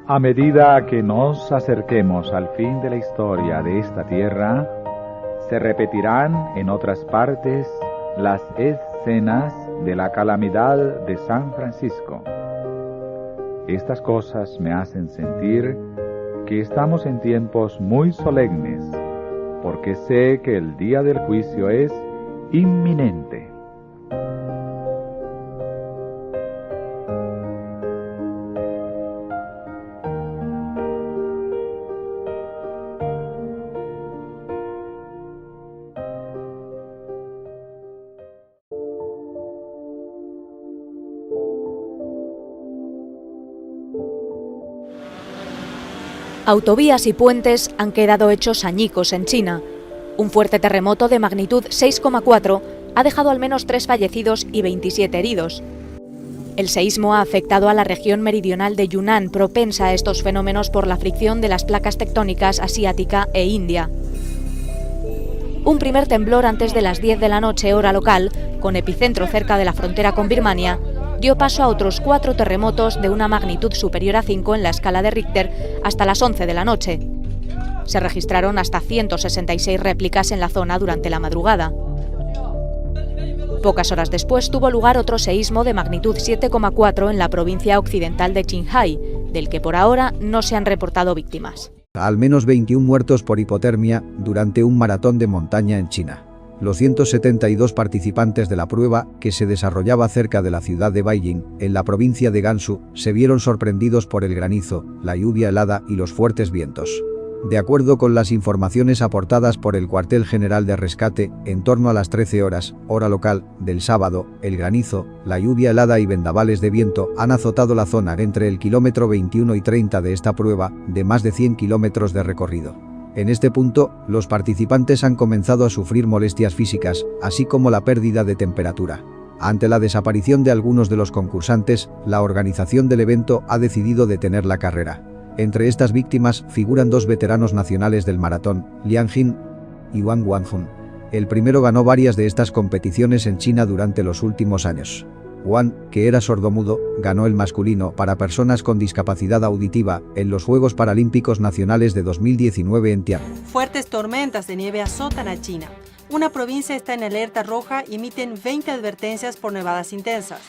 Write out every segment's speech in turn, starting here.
A medida que nos acerquemos al fin de la historia de esta tierra, se repetirán en otras partes las escenas de la calamidad de San Francisco. Estas cosas me hacen sentir que estamos en tiempos muy solemnes, porque sé que el día del juicio es inminente. Autovías y puentes han quedado hechos añicos en China. Un fuerte terremoto de magnitud 6,4 ha dejado al menos 3 fallecidos y 27 heridos. El seísmo ha afectado a la región meridional de Yunnan, propensa a estos fenómenos por la fricción de las placas tectónicas asiática e india. Un primer temblor antes de las 10 de la noche, hora local, con epicentro cerca de la frontera con Birmania, dio paso a otros 4 terremotos de una magnitud superior a 5 en la escala de Richter hasta las 11 de la noche. Se registraron hasta 166 réplicas en la zona durante la madrugada. Pocas horas después tuvo lugar otro seísmo de magnitud 7,4 en la provincia occidental de Qinghai, del que por ahora no se han reportado víctimas. Al menos 21 muertos por hipotermia durante un maratón de montaña en China. Los 172 participantes de la prueba, que se desarrollaba cerca de la ciudad de Beijing, en la provincia de Gansu, se vieron sorprendidos por el granizo, la lluvia helada y los fuertes vientos. De acuerdo con las informaciones aportadas por el cuartel general de rescate, en torno a las 13 horas, hora local, del sábado, el granizo, la lluvia helada y vendavales de viento han azotado la zona entre el kilómetro 21 y 30 de esta prueba, de más de 100 kilómetros de recorrido. En este punto, los participantes han comenzado a sufrir molestias físicas, así como la pérdida de temperatura. Ante la desaparición de algunos de los concursantes, la organización del evento ha decidido detener la carrera. Entre estas víctimas figuran 2 veteranos nacionales del maratón, Liang Jin y Wang Wanjun. El primero ganó varias de estas competiciones en China durante los últimos años. Wang, que era sordomudo, ganó el masculino para personas con discapacidad auditiva en los Juegos Paralímpicos Nacionales de 2019 en Tianjin. Fuertes tormentas de nieve azotan a China. Una provincia está en alerta roja y emiten 20 advertencias por nevadas intensas.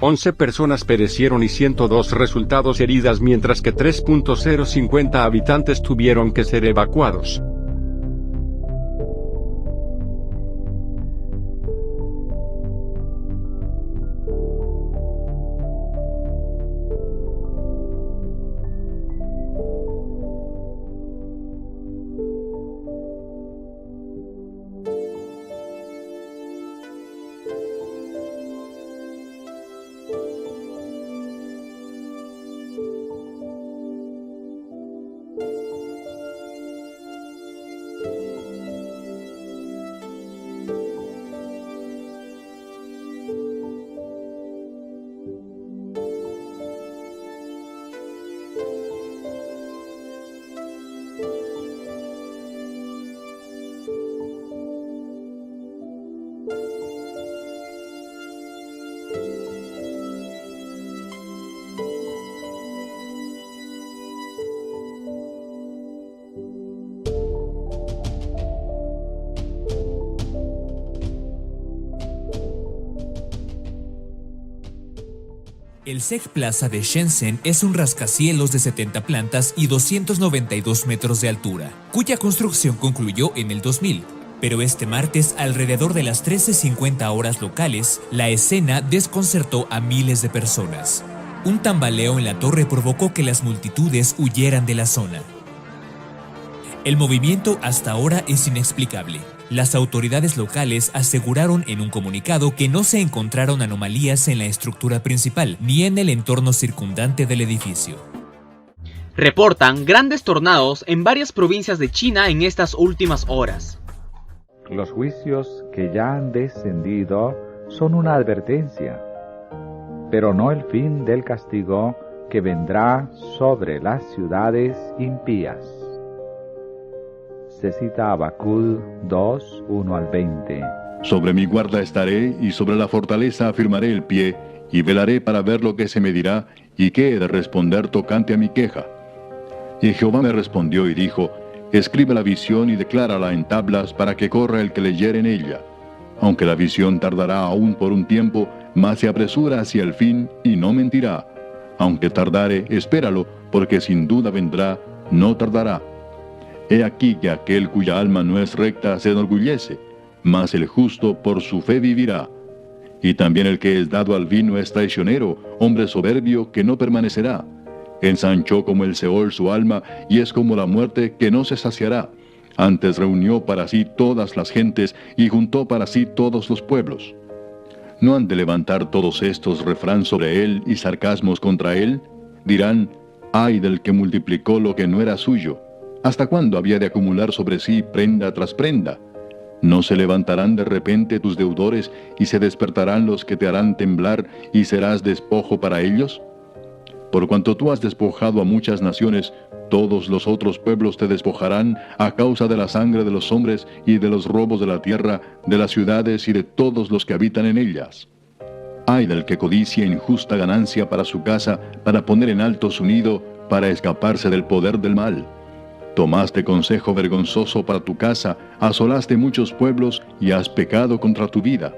Once personas perecieron y 102 resultados heridas, mientras que 3.050 habitantes tuvieron que ser evacuados. El SEC Plaza de Shenzhen es un rascacielos de 70 plantas y 292 metros de altura, cuya construcción concluyó en el 2000. Pero este martes, alrededor de las 13:50 horas locales, la escena desconcertó a miles de personas. Un tambaleo en la torre provocó que las multitudes huyeran de la zona. El movimiento hasta ahora es inexplicable. Las autoridades locales aseguraron en un comunicado que no se encontraron anomalías en la estructura principal ni en el entorno circundante del edificio. Reportan grandes tornados en varias provincias de China en estas últimas horas. Los juicios que ya han descendido son una advertencia, pero no el fin del castigo que vendrá sobre las ciudades impías. Se cita Habacuc 2, 1 al 20. Sobre mi guarda estaré, y sobre la fortaleza afirmaré el pie, y velaré para ver lo que se me dirá, y qué he de responder tocante a mi queja. Y Jehová me respondió y dijo, escribe la visión y declárala en tablas para que corra el que leyere en ella. Aunque la visión tardará aún por un tiempo, mas se apresura hacia el fin y no mentirá. Aunque tardare, espéralo, porque sin duda vendrá, no tardará. He aquí que aquel cuya alma no es recta se enorgullece, mas el justo por su fe vivirá. Y también el que es dado al vino es traicionero, hombre soberbio que no permanecerá. Ensanchó como el Seol su alma, y es como la muerte que no se saciará. Antes reunió para sí todas las gentes, y juntó para sí todos los pueblos. ¿No han de levantar todos estos refrán sobre él y sarcasmos contra él? Dirán, ay del que multiplicó lo que no era suyo. ¿Hasta cuándo había de acumular sobre sí prenda tras prenda? ¿No se levantarán de repente tus deudores, y se despertarán los que te harán temblar, y serás despojo para ellos? Por cuanto tú has despojado a muchas naciones, todos los otros pueblos te despojarán a causa de la sangre de los hombres y de los robos de la tierra, de las ciudades y de todos los que habitan en ellas. Ay del que codicia injusta ganancia para su casa, para poner en alto su nido, para escaparse del poder del mal. Tomaste consejo vergonzoso para tu casa, asolaste muchos pueblos y has pecado contra tu vida.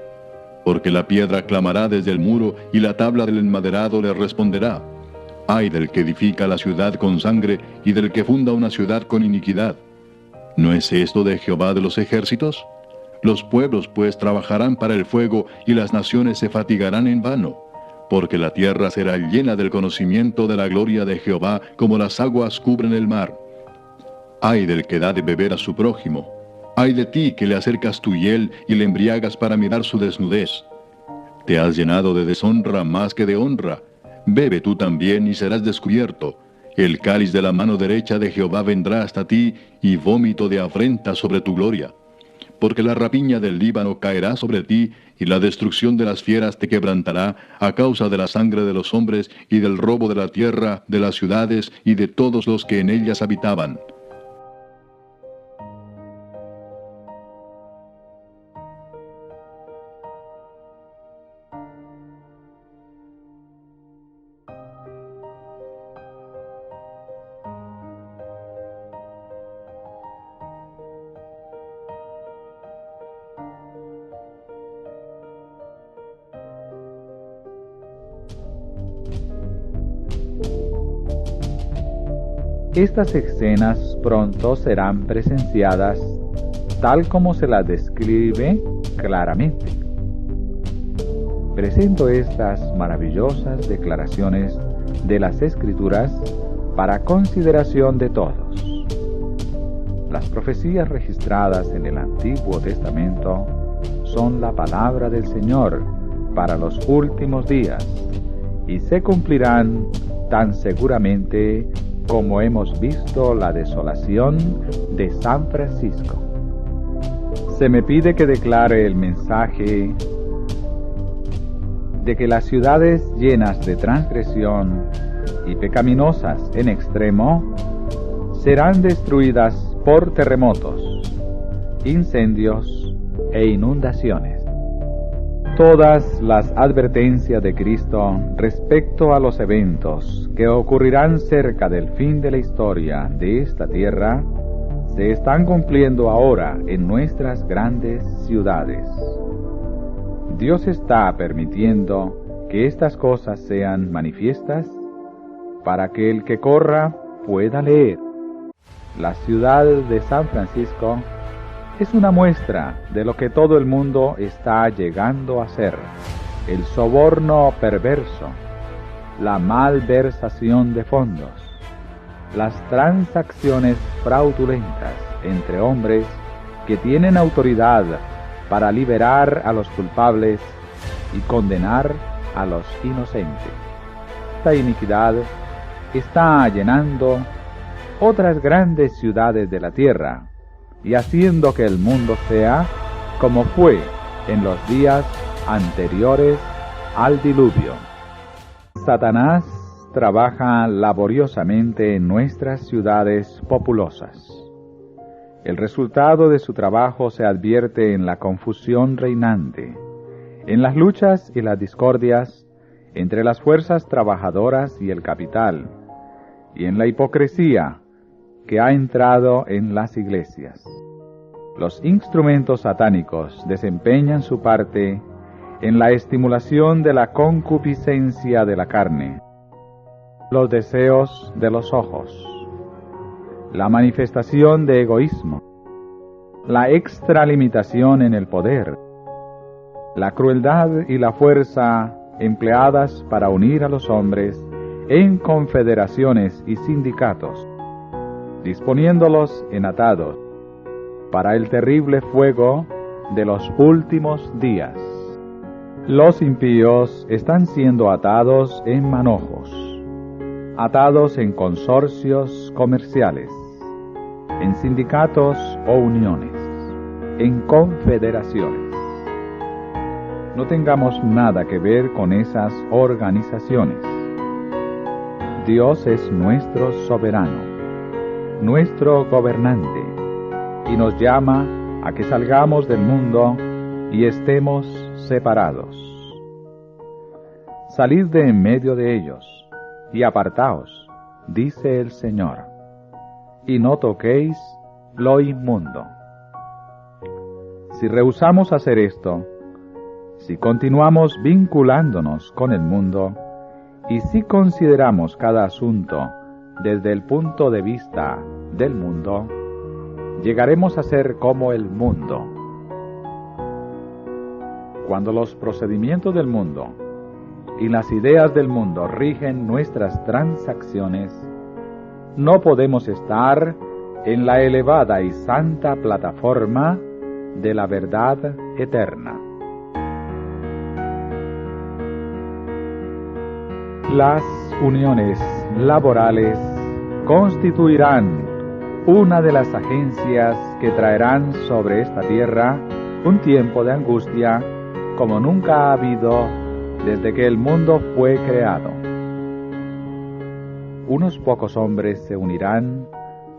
Porque la piedra clamará desde el muro y la tabla del enmaderado le responderá. Ay del que edifica la ciudad con sangre y del que funda una ciudad con iniquidad. ¿No es esto de Jehová de los ejércitos? Los pueblos pues trabajarán para el fuego y las naciones se fatigarán en vano. Porque la tierra será llena del conocimiento de la gloria de Jehová como las aguas cubren el mar. Ay del que da de beber a su prójimo. Ay de ti que le acercas tu hiel y le embriagas para mirar su desnudez. Te has llenado de deshonra más que de honra. Bebe tú también y serás descubierto. El cáliz de la mano derecha de Jehová vendrá hasta ti, y vómito de afrenta sobre tu gloria. Porque la rapiña del Líbano caerá sobre ti, y la destrucción de las fieras te quebrantará, a causa de la sangre de los hombres, y del robo de la tierra, de las ciudades, y de todos los que en ellas habitaban. Estas escenas pronto serán presenciadas tal como se las describe claramente. Presento estas maravillosas declaraciones de las Escrituras para consideración de todos. Las profecías registradas en el Antiguo Testamento son la palabra del Señor para los últimos días y se cumplirán tan seguramente como hemos visto la desolación de San Francisco. Se me pide que declare el mensaje de que las ciudades llenas de transgresión y pecaminosas en extremo serán destruidas por terremotos, incendios e inundaciones. Todas las advertencias de Cristo respecto a los eventos que ocurrirán cerca del fin de la historia de esta tierra se están cumpliendo ahora en nuestras grandes ciudades. Dios está permitiendo que estas cosas sean manifiestas para que el que corra pueda leer. La ciudad de San Francisco es una muestra de lo que todo el mundo está llegando a ser: el soborno perverso, la malversación de fondos, las transacciones fraudulentas entre hombres que tienen autoridad para liberar a los culpables y condenar a los inocentes. Esta iniquidad está llenando otras grandes ciudades de la tierra y haciendo que el mundo sea como fue en los días anteriores al diluvio. Satanás trabaja laboriosamente en nuestras ciudades populosas. El resultado de su trabajo se advierte en la confusión reinante, en las luchas y las discordias entre las fuerzas trabajadoras y el capital, y en la hipocresía que ha entrado en las iglesias. Los instrumentos satánicos desempeñan su parte en la estimulación de la concupiscencia de la carne, los deseos de los ojos, la manifestación de egoísmo, la extralimitación en el poder, la crueldad y la fuerza empleadas para unir a los hombres en confederaciones y sindicatos, disponiéndolos en atados para el terrible fuego de los últimos días. Los impíos están siendo atados en manojos, atados en consorcios comerciales, en sindicatos o uniones, en confederaciones. No tengamos nada que ver con esas organizaciones. Dios es nuestro soberano, nuestro gobernante, y nos llama a que salgamos del mundo y estemos separados. Salid de en medio de ellos y apartaos, dice el Señor, y no toquéis lo inmundo. Si rehusamos hacer esto, si continuamos vinculándonos con el mundo, y si consideramos cada asunto desde el punto de vista del mundo, llegaremos a ser como el mundo. Cuando los procedimientos del mundo y las ideas del mundo rigen nuestras transacciones, no podemos estar en la elevada y santa plataforma de la verdad eterna. Las uniones laborales constituirán una de las agencias que traerán sobre esta tierra un tiempo de angustia como nunca ha habido desde que el mundo fue creado. Unos pocos hombres se unirán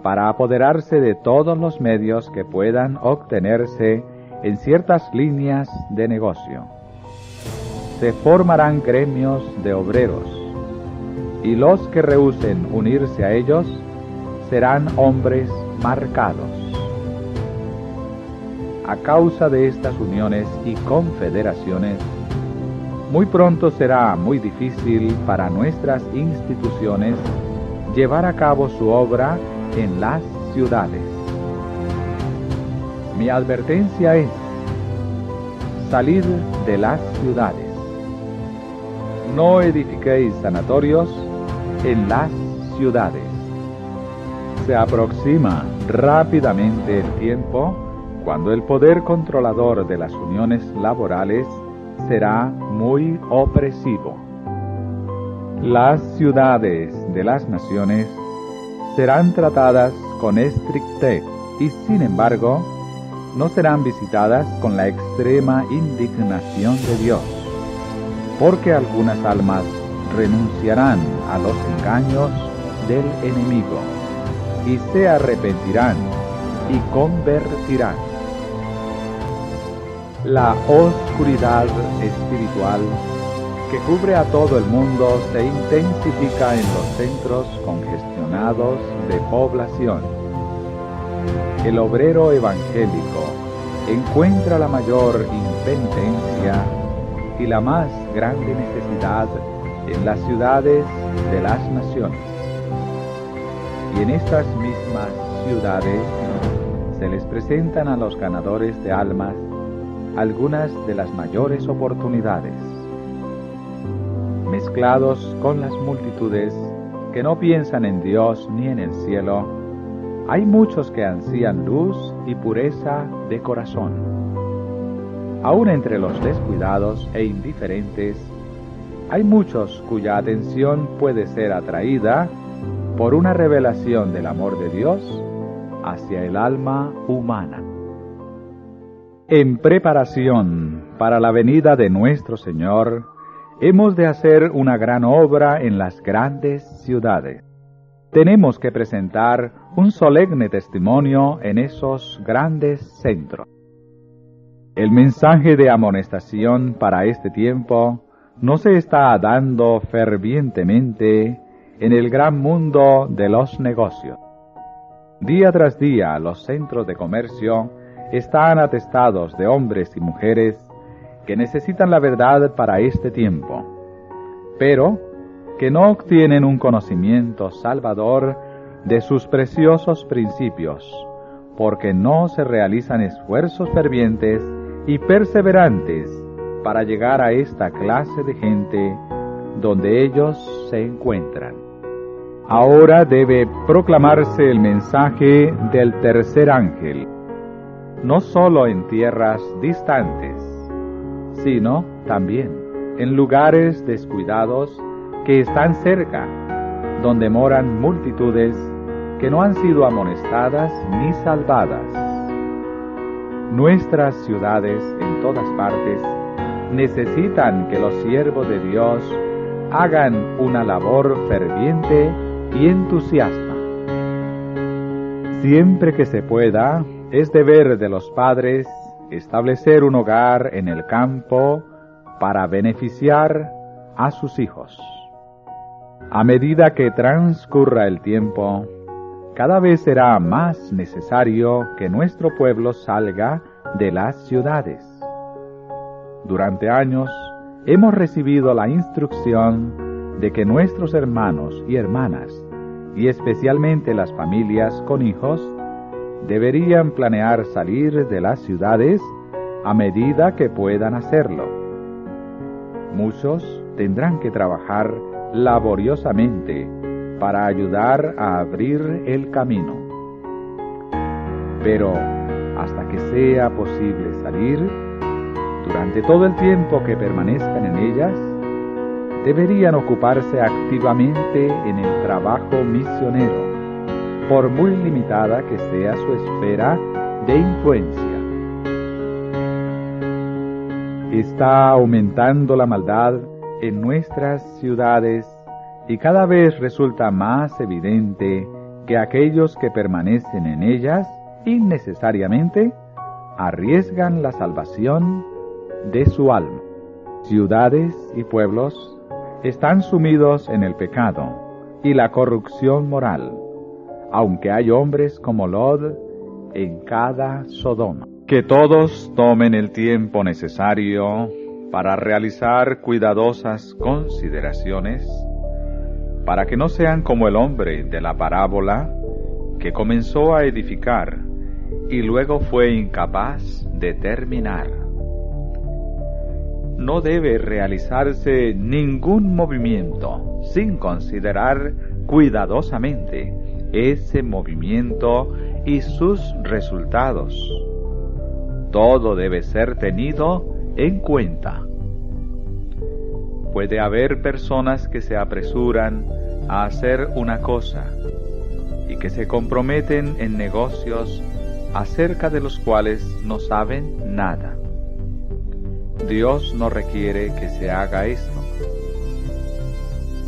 para apoderarse de todos los medios que puedan obtenerse en ciertas líneas de negocio. Se formarán gremios de obreros, y los que rehúsen unirse a ellos serán hombres marcados. A causa de estas uniones y confederaciones, muy pronto será muy difícil para nuestras instituciones llevar a cabo su obra en las ciudades. Mi advertencia es: salid de las ciudades. No edifiquéis sanatorios en las ciudades. Se aproxima rápidamente el tiempo cuando el poder controlador de las uniones laborales será muy opresivo. Las ciudades de las naciones serán tratadas con estrictez y, sin embargo, no serán visitadas con la extrema indignación de Dios, porque algunas almas renunciarán a los engaños del enemigo y se arrepentirán y convertirán. La oscuridad espiritual que cubre a todo el mundo se intensifica en los centros congestionados de población. El obrero evangélico encuentra la mayor impenitencia y la más grande necesidad en las ciudades de las naciones. Y en estas mismas ciudades se les presentan a los ganadores de almas algunas de las mayores oportunidades. Mezclados con las multitudes que no piensan en Dios ni en el cielo, Hay muchos que ansían luz y pureza de corazón. Aún entre los descuidados e indiferentes, hay muchos cuya atención puede ser atraída por una revelación del amor de Dios hacia el alma humana. En preparación para la venida de nuestro Señor, hemos de hacer una gran obra en las grandes ciudades. Tenemos que presentar un solemne testimonio en esos grandes centros. El mensaje de amonestación para este tiempo no se está dando fervientemente en el gran mundo de los negocios. Día tras día los centros de comercio están atestados de hombres y mujeres que necesitan la verdad para este tiempo, pero que no obtienen un conocimiento salvador de sus preciosos principios, porque no se realizan esfuerzos fervientes y perseverantes para llegar a esta clase de gente donde ellos se encuentran. Ahora debe proclamarse el mensaje del tercer ángel, no solo en tierras distantes, sino también en lugares descuidados que están cerca, donde moran multitudes que no han sido amonestadas ni salvadas. Nuestras ciudades en todas partes necesitan que los siervos de Dios hagan una labor ferviente y entusiasta. Siempre que se pueda, es deber de los padres establecer un hogar en el campo para beneficiar a sus hijos. A medida que transcurra el tiempo, cada vez será más necesario que nuestro pueblo salga de las ciudades. Durante años hemos recibido la instrucción de que nuestros hermanos y hermanas, y especialmente las familias con hijos, deberían planear salir de las ciudades a medida que puedan hacerlo. Muchos tendrán que trabajar laboriosamente para ayudar a abrir el camino. Pero hasta que sea posible salir, durante todo el tiempo que permanezcan en ellas, deberían ocuparse activamente en el trabajo misionero, por muy limitada que sea su esfera de influencia. Está aumentando la maldad en nuestras ciudades y cada vez resulta más evidente que aquellos que permanecen en ellas innecesariamente arriesgan la salvación de su alma. Ciudades y pueblos están sumidos en el pecado y la corrupción moral, aunque hay hombres como Lot en cada Sodoma. Que todos tomen el tiempo necesario para realizar cuidadosas consideraciones, para que no sean como el hombre de la parábola que comenzó a edificar y luego fue incapaz de terminar. No debe realizarse ningún movimiento sin considerar cuidadosamente ese movimiento y sus resultados. Todo debe ser tenido en cuenta. Puede haber personas que se apresuran a hacer una cosa y que se comprometen en negocios acerca de los cuales no saben nada. Dios no requiere que se haga esto.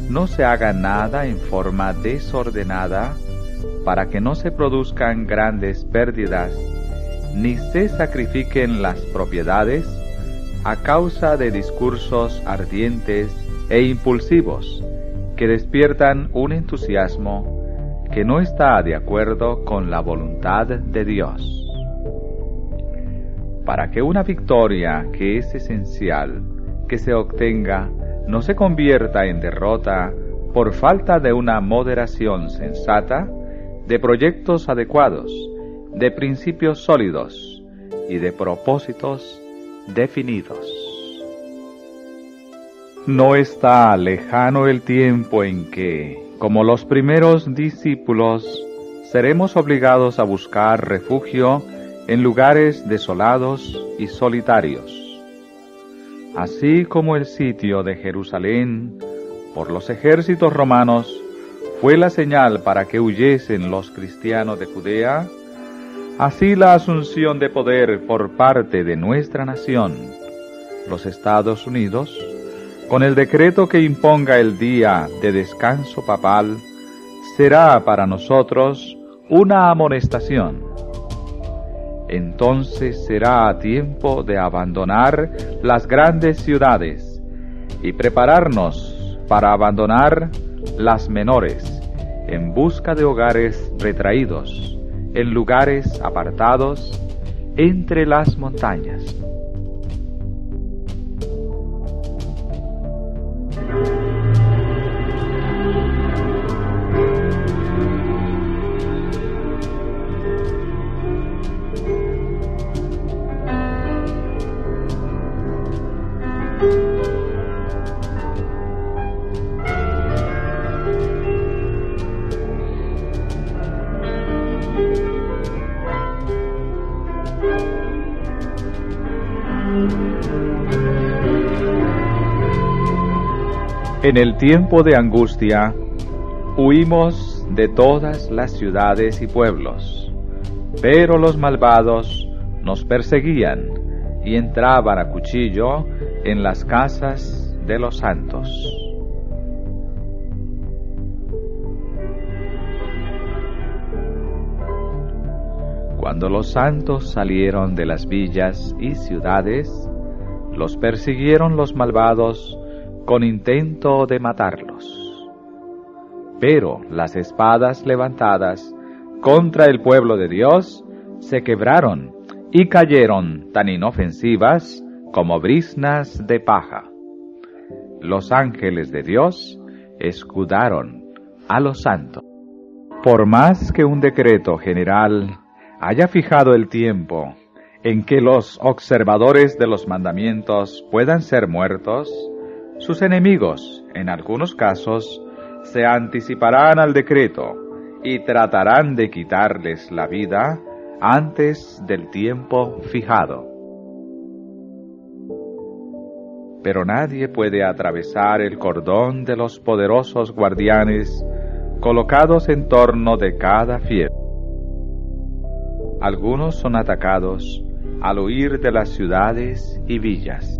No se haga nada en forma desordenada para que no se produzcan grandes pérdidas, ni se sacrifiquen las propiedades a causa de discursos ardientes e impulsivos que despiertan un entusiasmo que no está de acuerdo con la voluntad de Dios. Para que una victoria que es esencial que se obtenga no se convierta en derrota por falta de una moderación sensata, de proyectos adecuados, de principios sólidos y de propósitos definidos. No está lejano el tiempo en que, como los primeros discípulos, seremos obligados a buscar refugio en lugares desolados y solitarios. Así como el sitio de Jerusalén por los ejércitos romanos fue la señal para que huyesen los cristianos de Judea, así la asunción de poder por parte de nuestra nación, los Estados Unidos, con el decreto que imponga el día de descanso papal, será para nosotros una amonestación. Entonces será tiempo de abandonar las grandes ciudades y prepararnos para abandonar las menores en busca de hogares retraídos, en lugares apartados entre las montañas. En el tiempo de angustia, huimos de todas las ciudades y pueblos, pero los malvados nos perseguían y entraban a cuchillo en las casas de los santos. Cuando los santos salieron de las villas y ciudades, los persiguieron los malvados con intento de matarlos. Pero las espadas levantadas contra el pueblo de Dios se quebraron y cayeron tan inofensivas como briznas de paja. Los ángeles de Dios escudaron a los santos. Por más que un decreto general haya fijado el tiempo en que los observadores de los mandamientos puedan ser muertos, sus enemigos, en algunos casos, se anticiparán al decreto y tratarán de quitarles la vida antes del tiempo fijado. Pero nadie puede atravesar el cordón de los poderosos guardianes colocados en torno de cada fiel. Algunos son atacados al huir de las ciudades y villas,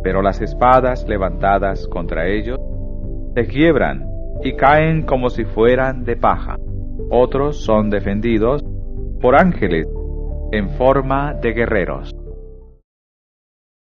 pero las espadas levantadas contra ellos se quiebran y caen como si fueran de paja. Otros son defendidos por ángeles en forma de guerreros.